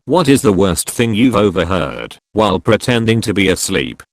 What is the worst thing you've overheard while pretending to be asleep?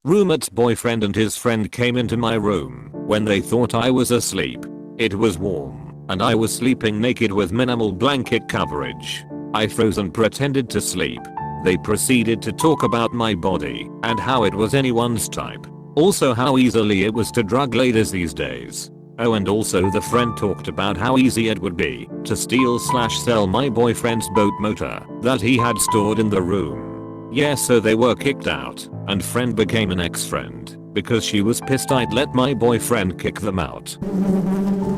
Roommate's boyfriend and his friend came into my room when they thought I was asleep. It was warm, and I was sleeping naked with minimal blanket coverage. I froze and pretended to sleep. They proceeded to talk about my body and how it was anyone's type. Also how easily it was to drug ladies these days. Oh, and also the friend talked about how easy it would be to steal/sell my boyfriend's boat motor that he had stored in the room. Yeah, so they were kicked out, and friend became an ex-friend because she was pissed I'd let my boyfriend kick them out.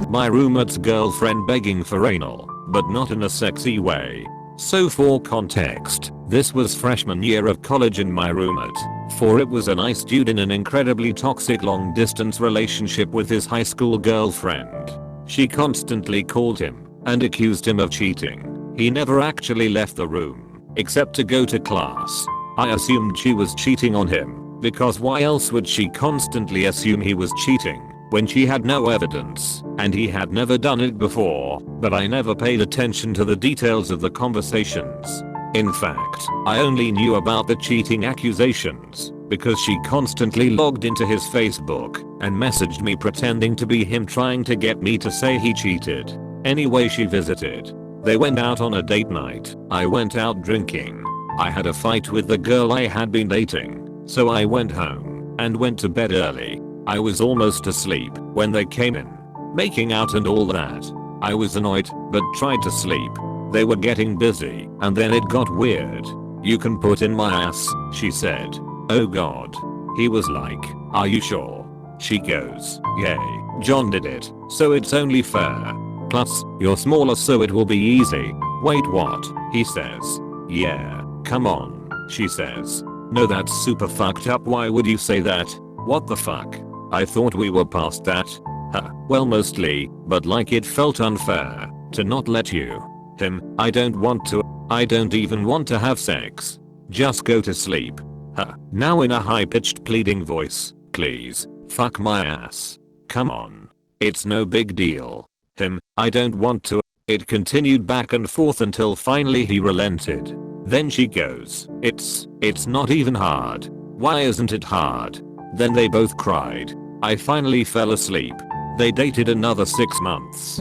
My roommate's girlfriend begging for anal, but not in a sexy way. So for context, this was freshman year of college and my roommate, for it was a nice dude in an incredibly toxic long distance relationship with his high school girlfriend. She constantly called him and accused him of cheating. He never actually left the room, except to go to class. I assumed she was cheating on him, because why else would she constantly assume he was cheating when she had no evidence and he had never done it before? But I never paid attention to the details of the conversations. In fact, I only knew about the cheating accusations because she constantly logged into his Facebook and messaged me pretending to be him, trying to get me to say he cheated. Anyway, she visited. They went out on a date night. I went out drinking. I had a fight with the girl I had been dating, so I went home and went to bed early. I was almost asleep when they came in, making out and all that. I was annoyed, but tried to sleep. They were getting busy, and then it got weird. "You can put in my ass," she said. Oh god. He was like, "Are you sure?" She goes, "Yay, John did it, so it's only fair. Plus, you're smaller so it will be easy." "Wait, what?" he says. "Yeah, come on," she says. "No, that's super fucked up. Why would you say that? What the fuck? I thought we were past that." Huh. Well, mostly, but like it felt unfair to not let you. Him, I don't want to. I don't even want to have sex. Just go to sleep. Huh. Now in a high-pitched pleading voice, "Please, fuck my ass. Come on. It's no big deal." Him, "I don't want to." It continued back and forth until finally he relented. Then she goes, It's not even hard. Why isn't it hard?" Then they both cried. I finally fell asleep. They dated another 6 months.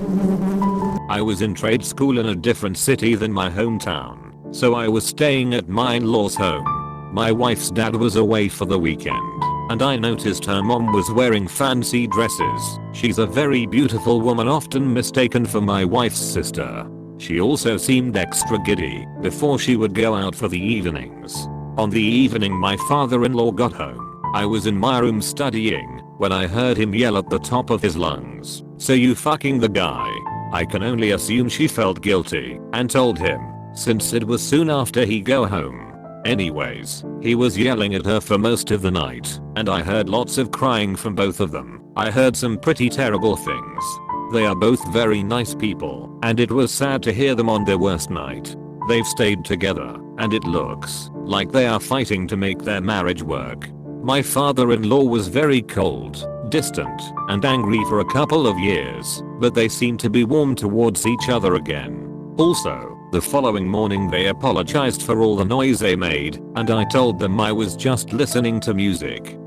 I was in trade school in a different city than my hometown, so I was staying at my in-laws' home. My wife's dad was away for the weekend, and I noticed her mom was wearing fancy dresses. She's a very beautiful woman, often mistaken for my wife's sister. She also seemed extra giddy before she would go out for the evenings. On the evening my father-in-law got home, I was in my room studying when I heard him yell at the top of his lungs, "So you fucking the guy?" I can only assume she felt guilty and told him, since it was soon after he go home. Anyways, he was yelling at her for most of the night, and I heard lots of crying from both of them. I heard some pretty terrible things. They are both very nice people, and it was sad to hear them on their worst night. They've stayed together, and it looks like they are fighting to make their marriage work. My father-in-law was very cold, distant, and angry for a couple of years, but they seem to be warm towards each other again. Also, the following morning they apologized for all the noise they made, and I told them I was just listening to music.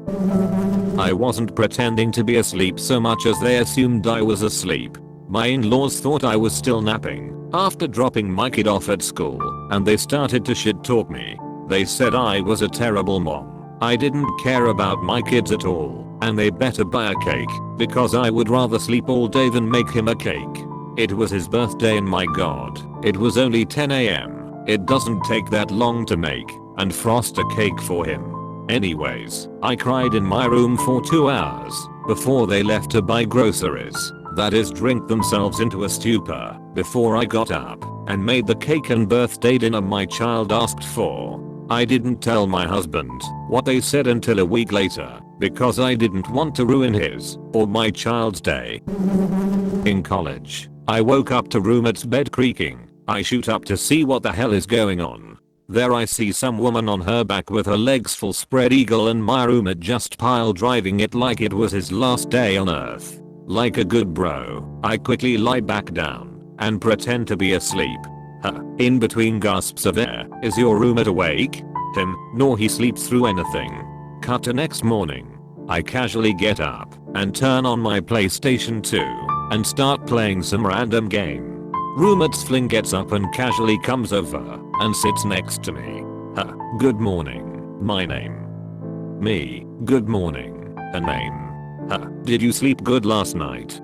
I wasn't pretending to be asleep so much as they assumed I was asleep. My in-laws thought I was still napping after dropping my kid off at school, and they started to shit talk me. They said I was a terrible mom. I didn't care about my kids at all, and they better buy a cake because I would rather sleep all day than make him a cake. It was his birthday and my god, it was only 10 AM. It doesn't take that long to make and frost a cake for him. Anyways, I cried in my room for 2 hours before they left to buy groceries. That is, drink themselves into a stupor before I got up and made the cake and birthday dinner my child asked for. I didn't tell my husband what they said until a week later because I didn't want to ruin his or my child's day. In college, I woke up to roommate's bed creaking. I shoot up to see what the hell is going on. There I see some woman on her back with her legs full spread eagle, and my roommate just pile driving it like it was his last day on earth. Like a good bro, I quickly lie back down and pretend to be asleep. In between gasps of air, is your roommate awake? Him, nor he sleeps through anything. Cut to next morning. I casually get up and turn on my PlayStation 2 and start playing some random game. Roommate's fling gets up and casually comes over and sits next to me. Good morning. My name. Me. Good morning. Her name. Did you sleep good last night?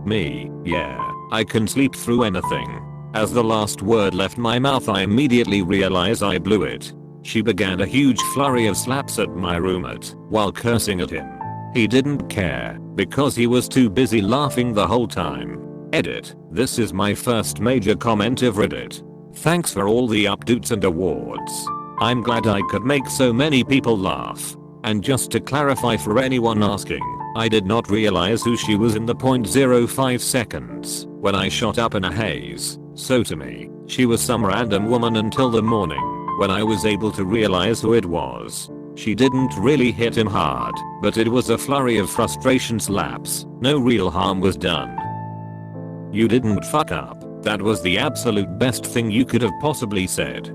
Me. Yeah, I can sleep through anything. As the last word left my mouth, I immediately realize I blew it. She began a huge flurry of slaps at my roommate while cursing at him. He didn't care because he was too busy laughing the whole time. Edit. This is my first major comment of Reddit. Thanks for all the updates and awards. I'm glad I could make so many people laugh. And just to clarify for anyone asking, I did not realize who she was in the 0.05 seconds when I shot up in a haze. So to me, she was some random woman until the morning when I was able to realize who it was. She didn't really hit him hard, but it was a flurry of frustration slaps. No real harm was done. You didn't fuck up. That was the absolute best thing you could have possibly said.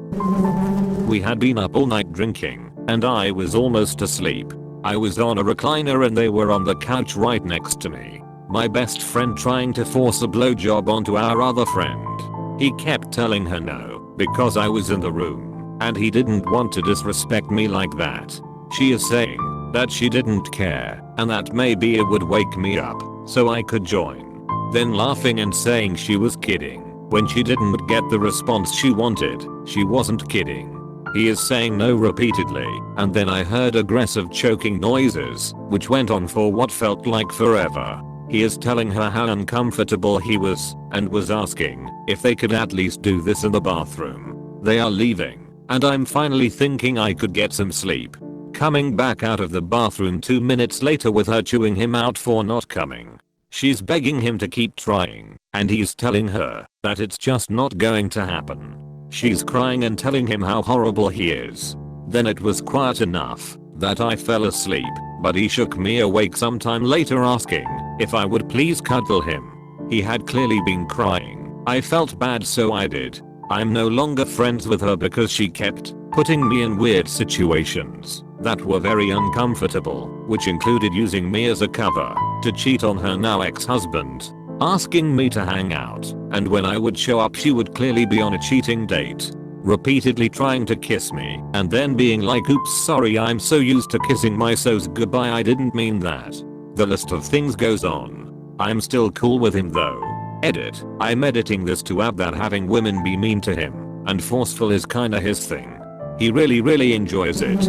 We had been up all night drinking, and I was almost asleep. I was on a recliner and they were on the couch right next to me. My best friend trying to force a blowjob onto our other friend. He kept telling her no, because I was in the room, and he didn't want to disrespect me like that. She is saying that she didn't care, and that maybe it would wake me up, so I could join. Then laughing and saying she was kidding. When she didn't get the response she wanted, she wasn't kidding. He is saying no repeatedly, and then I heard aggressive choking noises, which went on for what felt like forever. He is telling her how uncomfortable he was, and was asking if they could at least do this in the bathroom. They are leaving, and I'm finally thinking I could get some sleep. Coming back out of the bathroom 2 minutes later with her chewing him out for not coming. She's begging him to keep trying, and he's telling her that it's just not going to happen. She's crying and telling him how horrible he is. Then it was quiet enough that I fell asleep, but he shook me awake sometime later asking if I would please cuddle him. He had clearly been crying. I felt bad, so I did. I'm no longer friends with her because she kept putting me in weird situations that were very uncomfortable, which included using me as a cover to cheat on her now ex-husband, asking me to hang out, and when I would show up she would clearly be on a cheating date, repeatedly trying to kiss me, and then being like, oops, sorry, I'm so used to kissing myself goodbye, I didn't mean that. The list of things goes on. I'm still cool with him though. Edit. I'm editing this to add that having women be mean to him and forceful is kinda his thing. He really enjoys it.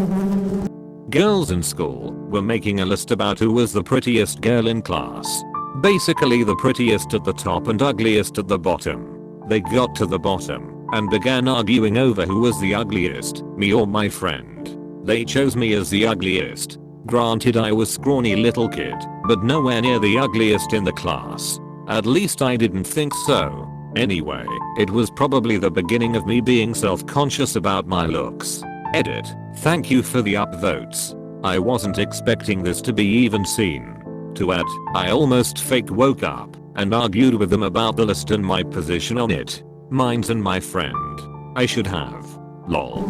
Girls in school were making a list about who was the prettiest girl in class. Basically the prettiest at the top and ugliest at the bottom. They got to the bottom and began arguing over who was the ugliest, me or my friend. They chose me as the ugliest. Granted, I was scrawny little kid, but nowhere near the ugliest in the class. At least I didn't think so. Anyway, it was probably the beginning of me being self-conscious about my looks. Edit. Thank you for the upvotes. I wasn't expecting this to be even seen. To add, I almost fake woke up and argued with them about the list and my position on it. Mine's and my friend. I should have. Lol.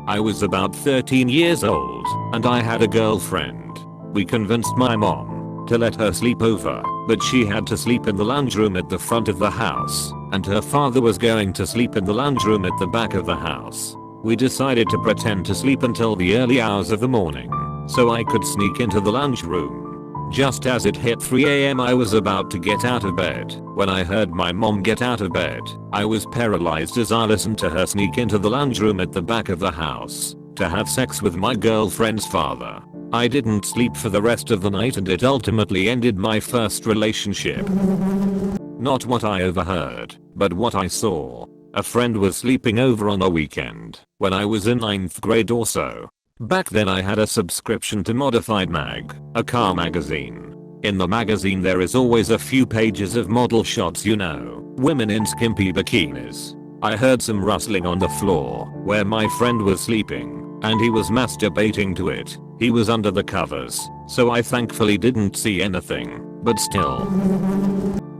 I was about 13 years old and I had a girlfriend. We convinced my mom to let her sleep over, but she had to sleep in the lounge room at the front of the house, and her father was going to sleep in the lounge room at the back of the house. We decided to pretend to sleep until the early hours of the morning, so I could sneak into the lounge room. Just as it hit 3 AM I was about to get out of bed when I heard my mom get out of bed. I was paralyzed as I listened to her sneak into the lounge room at the back of the house to have sex with my girlfriend's father. I didn't sleep for the rest of the night and it ultimately ended my first relationship. Not what I overheard, but what I saw. A friend was sleeping over on a weekend when I was in 9th grade or so. Back then I had a subscription to Modified Mag, a car magazine. In the magazine there is always a few pages of model shots, you know, women in skimpy bikinis. I heard some rustling on the floor where my friend was sleeping, and he was masturbating to it. He was under the covers, so I thankfully didn't see anything, but still.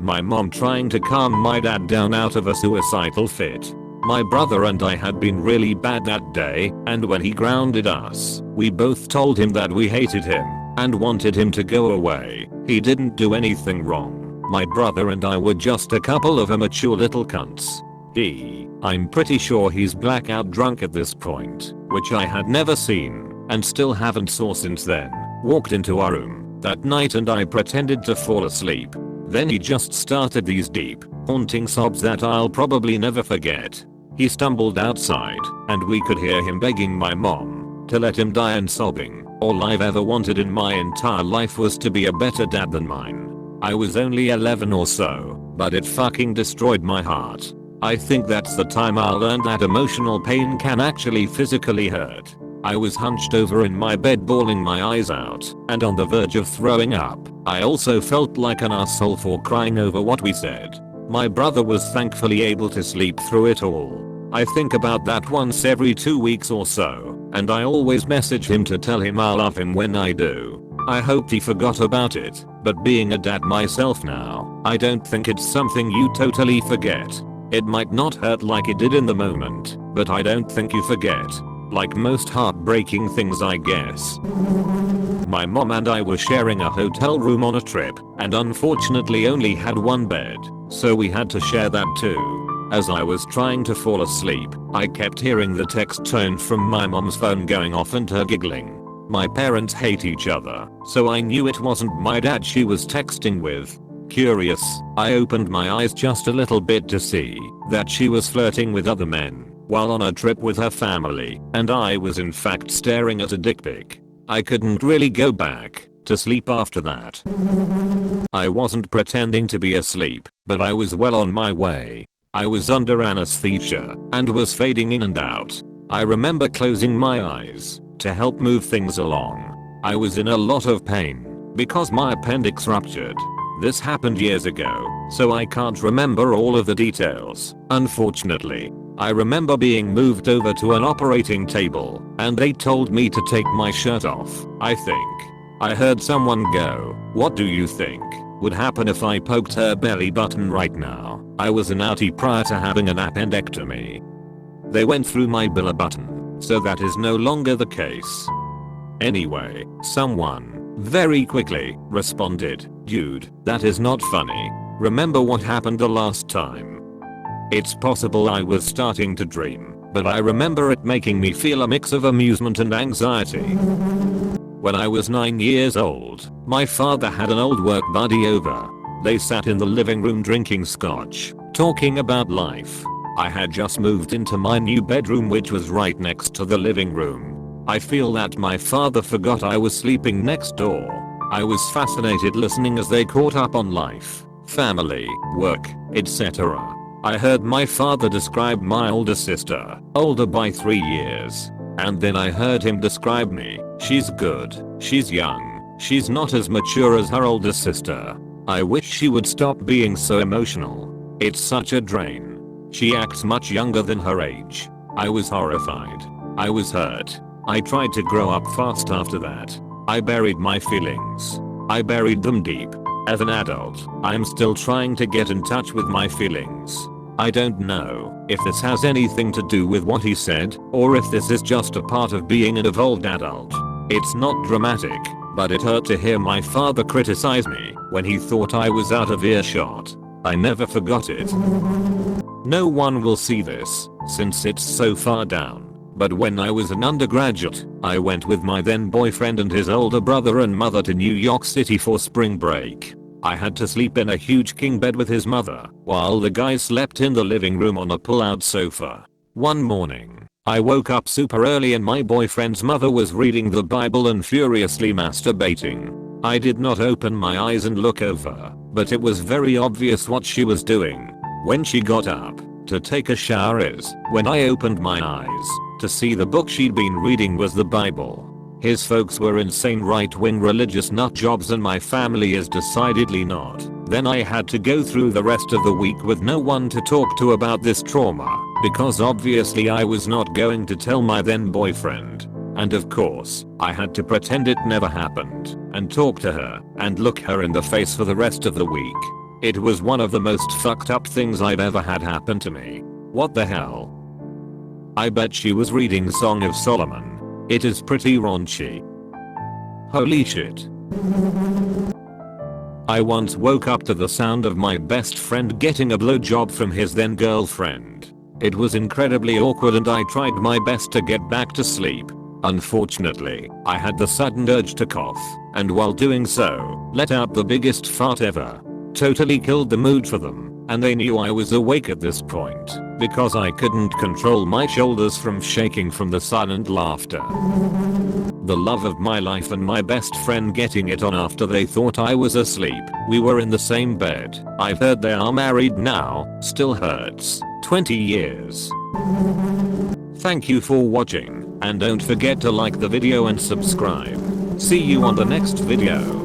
My mom trying to calm my dad down out of a suicidal fit. My brother and I had been really bad that day, and when he grounded us, we both told him that we hated him and wanted him to go away. He didn't do anything wrong. My brother and I were just a couple of immature little cunts. I'm pretty sure he's blackout drunk at this point, which I had never seen and still haven't saw since then. Walked into our room that night and I pretended to fall asleep. Then he just started these deep, haunting sobs that I'll probably never forget. He stumbled outside, and we could hear him begging my mom to let him die and sobbing. All I've ever wanted in my entire life was to be a better dad than mine. I was only 11 or so, but it fucking destroyed my heart. I think that's the time I learned that emotional pain can actually physically hurt. I was hunched over in my bed bawling my eyes out and on the verge of throwing up. I also felt like an asshole for crying over what we said. My brother was thankfully able to sleep through it all. I think about that once every 2 weeks or so, and I always message him to tell him I love him when I do. I hoped he forgot about it, but being a dad myself now, I don't think it's something you totally forget. It might not hurt like it did in the moment, but I don't think you forget. Like most heartbreaking things, I guess. My mom and I were sharing a hotel room on a trip, and unfortunately only had one bed, so we had to share that too. As I was trying to fall asleep, I kept hearing the text tone from my mom's phone going off and her giggling. My parents hate each other, so I knew it wasn't my dad she was texting with. Curious, I opened my eyes just a little bit to see that she was flirting with other men while on a trip with her family, and I was in fact staring at a dick pic. I couldn't really go back to sleep after that. I wasn't pretending to be asleep, but I was well on my way. I was under anesthesia and was fading in and out. I remember closing my eyes to help move things along. I was in a lot of pain because my appendix ruptured. This happened years ago, so I can't remember all of the details, unfortunately. I remember being moved over to an operating table, and they told me to take my shirt off. I think I heard someone go, "What do you think would happen if I poked her belly button right now?" I was an outie prior to having an appendectomy. They went through my belly button, so that is no longer the case. Anyway, someone very quickly responded, "Dude, that is not funny. Remember what happened the last time?" It's possible I was starting to dream, but I remember it making me feel a mix of amusement and anxiety. When I was 9 years old, my father had an old work buddy over. They sat in the living room drinking scotch, talking about life. I had just moved into my new bedroom, which was right next to the living room. I feel that my father forgot I was sleeping next door. I was fascinated listening as they caught up on life, family, work, etc. I heard my father describe my older sister, older by 3 years. And then I heard him describe me. "She's good, she's young, she's not as mature as her older sister. I wish she would stop being so emotional. It's such a drain. She acts much younger than her age." I was horrified. I was hurt. I tried to grow up fast after that. I buried my feelings. I buried them deep. As an adult, I'm still trying to get in touch with my feelings. I don't know if this has anything to do with what he said, or if this is just a part of being an evolved adult. It's not dramatic, but it hurt to hear my father criticize me when he thought I was out of earshot. I never forgot it. No one will see this, since it's so far down. But when I was an undergraduate, I went with my then boyfriend and his older brother and mother to New York City for spring break. I had to sleep in a huge king bed with his mother, while the guys slept in the living room on a pull-out sofa. One morning, I woke up super early and my boyfriend's mother was reading the Bible and furiously masturbating. I did not open my eyes and look over, but it was very obvious what she was doing. When she got up to take a shower is when I opened my eyes to see the book she'd been reading was the Bible. His folks were insane right-wing religious nutjobs and my family is decidedly not. Then I had to go through the rest of the week with no one to talk to about this trauma, because obviously I was not going to tell my then boyfriend. And of course, I had to pretend it never happened, and talk to her, and look her in the face for the rest of the week. It was one of the most fucked up things I've ever had happen to me. What the hell? I bet she was reading Song of Solomon. It is pretty raunchy. Holy shit. I once woke up to the sound of my best friend getting a blowjob from his then girlfriend. It was incredibly awkward and I tried my best to get back to sleep. Unfortunately, I had the sudden urge to cough, and while doing so, let out the biggest fart ever. Totally killed the mood for them, and they knew I was awake at this point, because I couldn't control my shoulders from shaking from the silent laughter. The love of my life and my best friend getting it on after they thought I was asleep. We were in the same bed. I've heard they are married now. Still hurts. 20 years. Thank you for watching, and don't forget to like the video and subscribe. See you on the next video.